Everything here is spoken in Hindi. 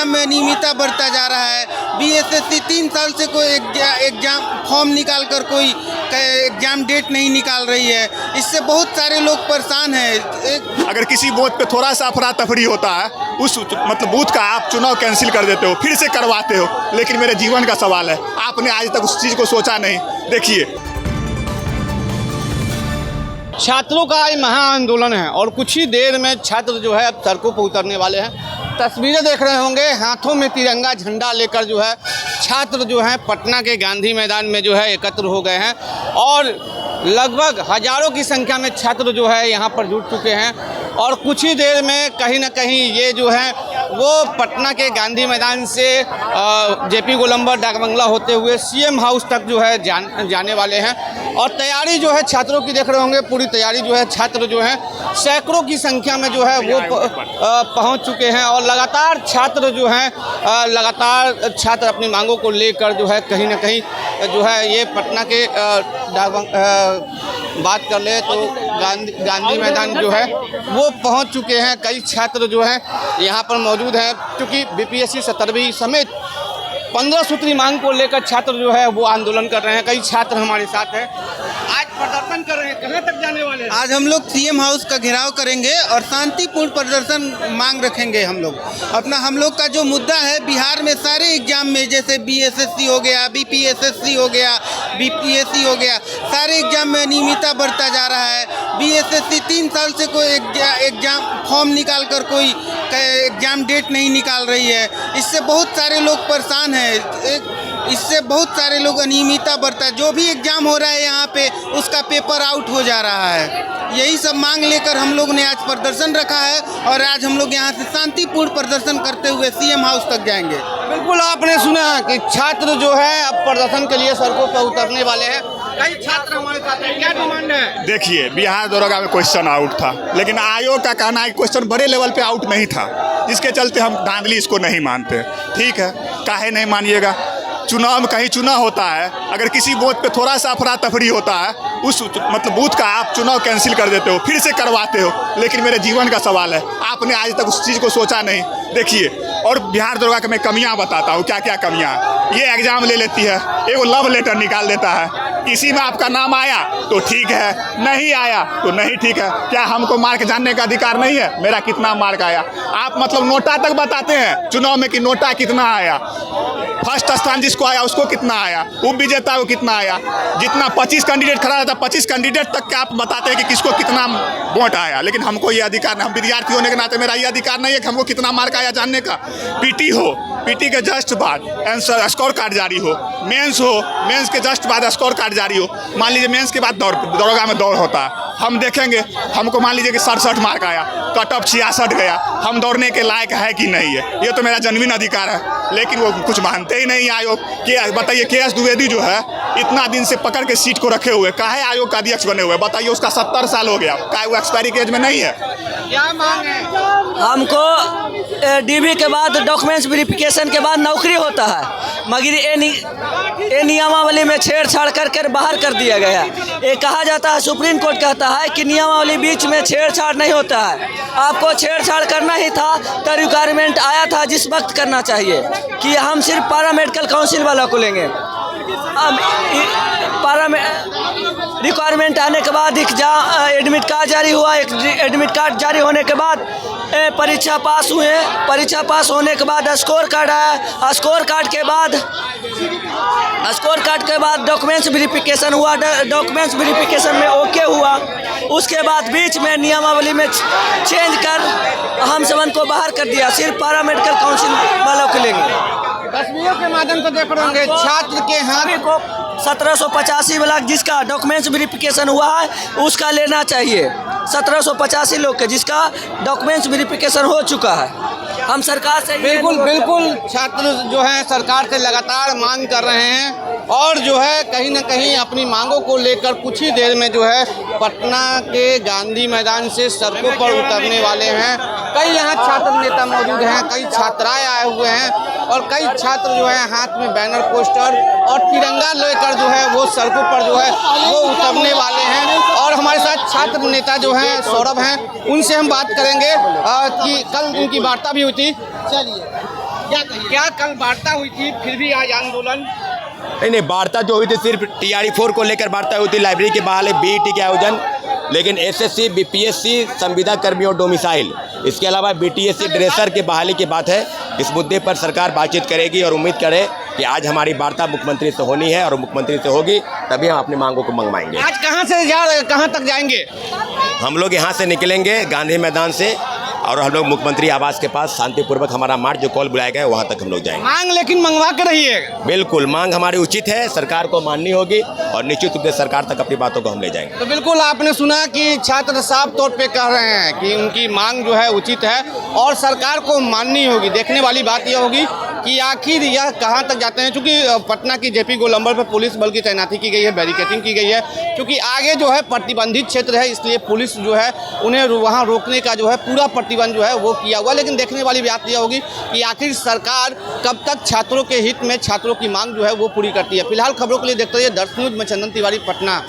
एग्जाम में अनियमितता बढ़ता जा रहा है। बीएसएससी 3 साल से कोई एग्जाम फॉर्म निकाल कर कोई एग्जाम डेट नहीं निकाल रही है। इससे बहुत सारे लोग परेशान हैं। अगर किसी बूथ पे थोड़ा सा अफरा तफरी होता है, उस मतलब बूथ का आप चुनाव कैंसिल कर देते हो, फिर से करवाते हो। लेकिन मेरे जीवन का सवाल है, आपने आज तक उस चीज़ को सोचा नहीं। देखिए, छात्रों का आज महाआंदोलन है और कुछ ही देर में छात्र जो है अब सड़कों पर उतरने वाले हैं। तस्वीरें देख रहे होंगे, हाथों में तिरंगा झंडा लेकर जो है छात्र जो है पटना के गांधी मैदान में जो है एकत्र हो गए हैं और लगभग हजारों की संख्या में छात्र जो है यहाँ पर जुट चुके हैं और कुछ ही देर में कहीं ना कहीं ये जो है वो पटना के गांधी मैदान से जेपी गोलंबर डाक बंगला होते हुए सीएम हाउस तक जो है जाने वाले हैं। और तैयारी जो है छात्रों की देख रहे होंगे, पूरी तैयारी जो है छात्र जो है सैकड़ों की संख्या में जो है वो पहुंच चुके हैं और लगातार छात्र जो हैं छात्र अपनी मांगों को लेकर जो है कहीं ना कहीं जो है ये पटना के बात कर ले तो गांधी मैदान जो है वो पहुंच चुके हैं। कई छात्र जो हैं यहाँ पर मौजूद हैं, क्योंकि बीपीएससी 17वीं समेत 15 सूत्री मांग को लेकर छात्र जो है वो आंदोलन कर रहे हैं। कई छात्र हमारे साथ हैं, आज प्रदर्शन कर रहे हैं। कहाँ तक जाने वाले हैं? आज हम लोग सीएम हाउस का घेराव करेंगे और शांतिपूर्ण प्रदर्शन मांग रखेंगे। हम लोग का जो मुद्दा है, बिहार में सारे एग्जाम में जैसे बीएसएससी हो गया, बीपीएसएससी हो गया, बीपीएससी हो गया, सारे एग्जाम में अनियमितता बढ़ता जा रहा है। बीएसएससी 3 साल से कोई एग्जाम फॉर्म निकाल कर कोई एग्जाम डेट नहीं निकाल रही है। इससे बहुत सारे लोग परेशान हैं। इससे बहुत सारे लोग अनियमितता बढ़ता है। जो भी एग्जाम हो रहा है यहाँ पे उसका पेपर आउट हो जा रहा है। यही सब मांग लेकर हम लोग ने आज प्रदर्शन रखा है और आज हम लोग यहाँ से शांतिपूर्ण प्रदर्शन करते हुए सीएम हाउस तक जाएंगे। बिल्कुल, आपने सुना कि छात्र जो है अब प्रदर्शन के लिए सड़कों पर उतरने वाले हैं। कई छात्र हमारे साथ हैं, क्या डिमांड है? देखिए, बिहार दरोगा में क्वेश्चन आउट था, लेकिन आयोग का कहना है क्वेश्चन बड़े लेवल पे आउट नहीं था, जिसके चलते हम धांधली इसको नहीं मानते। ठीक है, काहे नहीं मानिएगा? चुनाव में कहीं चुनाव होता है, अगर किसी बूथ पे थोड़ा सा अफरा तफरी होता है, उस मतलब बूथ का आप चुनाव कैंसिल कर देते हो, फिर से करवाते हो। लेकिन मेरे जीवन का सवाल है, आपने आज तक उस चीज़ को सोचा नहीं। देखिए, और बिहार दरोगा के मैं कमियां बताता हूँ, क्या क्या कमियां हैं। ये एग्जाम ले लेती है, एगो लव लेटर निकाल देता है, किसी में आपका नाम आया तो ठीक है, नहीं आया तो नहीं ठीक है। क्या हमको मार्क जानने का अधिकार नहीं है? मेरा कितना मार्क आया? आप मतलब नोटा तक बताते हैं चुनाव में कि नोटा कितना आया, फर्स्ट स्थान जिसको आया उसको कितना आया, उप विजेता को कितना आया। जितना 25 कैंडिडेट खड़ा रहता, 25 कैंडिडेट तक का आप बताते हैं कि किसको कितना वोट आया। लेकिन हमको ये अधिकार नहीं, हम विद्यार्थी होने के नाते मेरा ये अधिकार नहीं है कि हमको कितना मार्क आया जानने का। पीटी के जस्ट बाद स्कोर कार्ड जारी हो, मेंस के जस्ट बाद स्कोर कार्ड जारी हो। मान लीजिए मेंस के बाद दरोगा में दौड़ होता है, हम देखेंगे, हमको मान लीजिए कि 67 मार्क आया, कट ऑफ 66 गया, हम दौड़ने के लायक है कि नहीं है? ये तो मेरा जन्मदिन अधिकार है, लेकिन वो कुछ मानते ही नहीं आयोग। बताइए, KS द्विवेदी जो है इतना दिन से पकड़ के सीट को रखे हुए, काहे आयोग का अध्यक्ष बने हुए? बताइए, उसका 70 साल हो गया, क्या वो एक्सपायरी के एज में नहीं है? क्या मांग है? हमको DB के बाद डॉक्यूमेंट्स वेरिफिकेशन के बाद नौकरी होता है, मगर ये नियमावली में छेड़छाड़ करके बाहर कर दिया गया। ये कहा जाता है, सुप्रीम कोर्ट कहता है कि नियमावली बीच में छेड़छाड़ नहीं होता है। आपको छेड़छाड़ करना ही था तो रिक्वायरमेंट आया था जिस वक्त करना चाहिए कि हम सिर्फ पैरा मेडिकल काउंसिल वाला को लेंगे। अब रिक्वायरमेंट आने के बाद एडमिट कार्ड जारी हुआ, एडमिट कार्ड जारी होने के बाद परीक्षा पास हुए, परीक्षा पास होने के बाद स्कोर कार्ड आया, स्कोर कार्ड के बाद डॉक्यूमेंट्स वेरिफिकेशन हुआ, डॉक्यूमेंट्स वेरिफिकेशन में ओके हुआ। उसके बाद बीच में नियमावली में चेंज कर हम सबन को बाहर कर दिया, सिर्फ पैरा मेडिकल काउंसिल वालों को लेंगे। तस्वीरों के माध्यम से देख रहे होंगे छात्र के हाथ को 1785 वाला जिसका डॉक्यूमेंट्स वेरिफिकेशन हुआ है उसका लेना चाहिए। 1785 लोग के जिसका डॉक्यूमेंट्स वेरिफिकेशन हो चुका है। हम सरकार से बिल्कुल छात्र जो है सरकार से लगातार मांग कर रहे हैं और जो है कहीं ना कहीं अपनी मांगों को लेकर कुछ ही देर में जो है पटना के गांधी मैदान से सड़कों पर उतरने वाले हैं। कई यहाँ छात्र नेता मौजूद हैं, कई छात्राएं आए हुए हैं और कई छात्र जो है हाथ में बैनर, पोस्टर और तिरंगा लेकर जो है वो सड़कों पर जो है वो उतरने वाले हैं। और हमारे साथ छात्र नेता जो हैं सौरभ हैं, उनसे हम बात करेंगे कि कल उनकी वार्ता भी हुई थी। चलिए क्या कल वार्ता हुई थी फिर भी आज आंदोलन? नहीं, वार्ता जो हुई थी सिर्फ TRE-4 को लेकर वार्ता हुई थी, लाइब्रेरी के बहाल BET के आयोजन, लेकिन SSC, BPSC, संविदा कर्मी और डोमिसाइल, इसके अलावा BTSC ड्रेसर के बहाली की बात है। इस मुद्दे पर सरकार बातचीत करेगी और उम्मीद करें कि आज हमारी वार्ता मुख्यमंत्री से होनी है और मुख्यमंत्री से होगी तभी हम अपनी मांगों को मंगवाएंगे। आज कहाँ तक जाएंगे? हम लोग यहाँ से निकलेंगे गांधी मैदान से और हम लोग मुख्यमंत्री आवास के पास शांतिपूर्वक हमारा मार्च जो कॉल बुलाया गया है वहाँ तक हम लोग जाएंगे। मांग लेकिन मंगवा के रहिएगा। बिल्कुल, मांग हमारी उचित है, सरकार को माननी होगी और निश्चित रूप से सरकार तक अपनी बातों को हम ले जाएंगे। तो बिल्कुल आपने सुना कि छात्र साफ तौर पे कह रहे हैं कि उनकी मांग जो है उचित है और सरकार को माननी होगी। देखने वाली बात यह होगी कि आखिर यह कहां तक जाते हैं, क्योंकि पटना की JP गोलंबर पर पुलिस बल की तैनाती की गई है, बैरिकेडिंग की गई है, क्योंकि आगे जो है प्रतिबंधित क्षेत्र है, इसलिए पुलिस जो है उन्हें वहां रोकने का जो है पूरा प्रतिबंध जो है वो किया हुआ। लेकिन देखने वाली बात यह होगी कि आखिर सरकार कब तक छात्रों के हित में छात्रों की मांग जो है वो पूरी करती है। फिलहाल खबरों के लिए देखते रहिए दर्श न्यूज में चंदन तिवारी, पटना।